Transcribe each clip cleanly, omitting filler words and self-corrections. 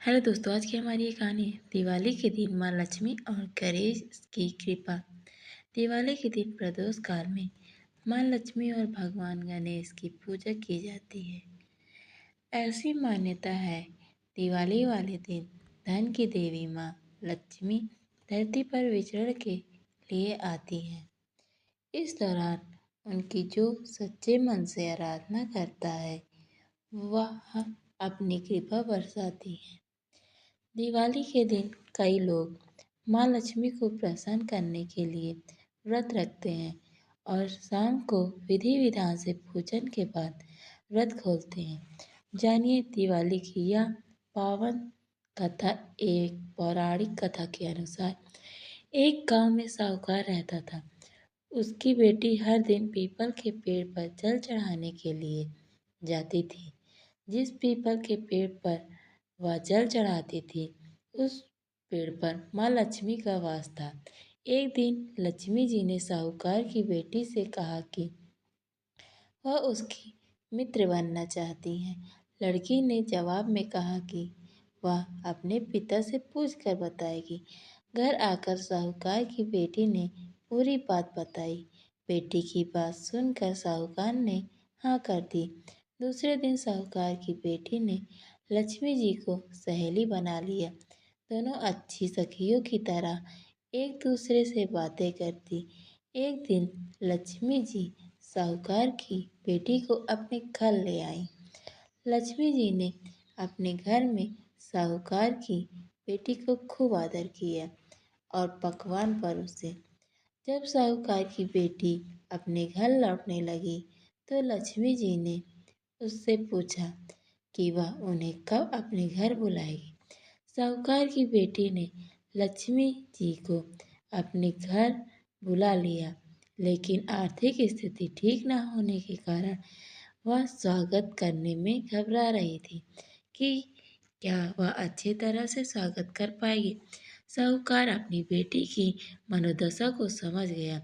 Hello दोस्तों, आज की हमारी ये कहानी है दिवाली के दिन माँ लक्ष्मी और गणेश की कृपा। दिवाली के दिन प्रदोष काल में माँ लक्ष्मी और भगवान गणेश की पूजा की जाती है। ऐसी मान्यता है दिवाली वाले दिन धन की देवी माँ लक्ष्मी धरती पर विचरण के लिए आती हैं। इस दौरान उनकी जो सच्चे मन से आराधना करता है वह अपनी कृपा बरसाती है। दिवाली के दिन कई लोग माँ लक्ष्मी को प्रसन्न करने के लिए व्रत रखते हैं और शाम को विधि विधान से पूजन के बाद व्रत खोलते हैं। जानिए दिवाली की यह पावन कथा। एक पौराणिक कथा के अनुसार एक गांव में साहूकार रहता था। उसकी बेटी हर दिन पीपल के पेड़ पर जल चढ़ाने के लिए जाती थी। जिस पीपल के पेड़ पर वह जल चढ़ाती थी उस पेड़ पर माँ लक्ष्मी का वास था। एक दिन लक्ष्मी जी ने साहूकार की बेटी से कहा कि वह उसकी मित्र बनना चाहती हैं। लड़की ने जवाब में कहा कि वह अपने पिता से पूछ कर बताएगी। घर आकर साहूकार की बेटी ने पूरी बात बताई। बेटी की बात सुनकर साहूकार ने हाँ कर दी। दूसरे दिन साहूकार की बेटी ने लक्ष्मी जी को सहेली बना लिया। दोनों अच्छी सखियों की तरह एक दूसरे से बातें करती। एक दिन लक्ष्मी जी साहूकार की बेटी को अपने घर ले आई। लक्ष्मी जी ने अपने घर में साहूकार की बेटी को खूब आदर किया और पकवान परोसे। जब साहूकार की बेटी अपने घर लौटने लगी तो लक्ष्मी जी ने उससे पूछा कि वह उन्हें कब अपने घर बुलाएगी। साहूकार की बेटी ने लक्ष्मी जी को अपने घर बुला लिया, लेकिन आर्थिक स्थिति ठीक न होने के कारण वह स्वागत करने में घबरा रही थी कि क्या वह अच्छी तरह से स्वागत कर पाएगी। साहूकार अपनी बेटी की मनोदशा को समझ गया।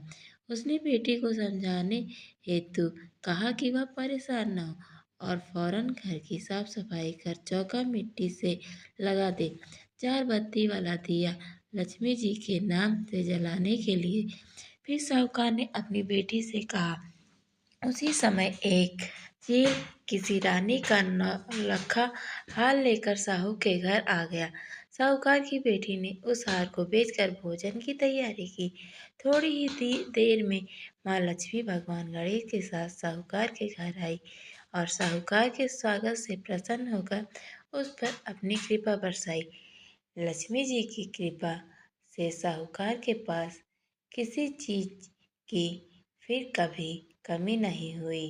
उसने बेटी को समझाने हेतु कहा कि वह परेशान न हो और फौरन घर की साफ सफाई कर चौका मिट्टी से लगा दे। 4 बत्ती वाला दिया लक्ष्मी जी के नाम से जलाने के लिए फिर साहूकार ने अपनी बेटी से कहा। उसी समय एक चील किसी रानी का नौलखा हार लेकर साहू के घर आ गया। साहूकार की बेटी ने उस हार को बेचकर भोजन की तैयारी की। थोड़ी ही देर में माँ लक्ष्मी भगवान गणेश के साथ साहूकार के घर आई और साहूकार के स्वागत से प्रसन्न होकर उस पर अपनी कृपा बरसाई। लक्ष्मी जी की कृपा से साहूकार के पास किसी चीज की फिर कभी कमी नहीं हुई।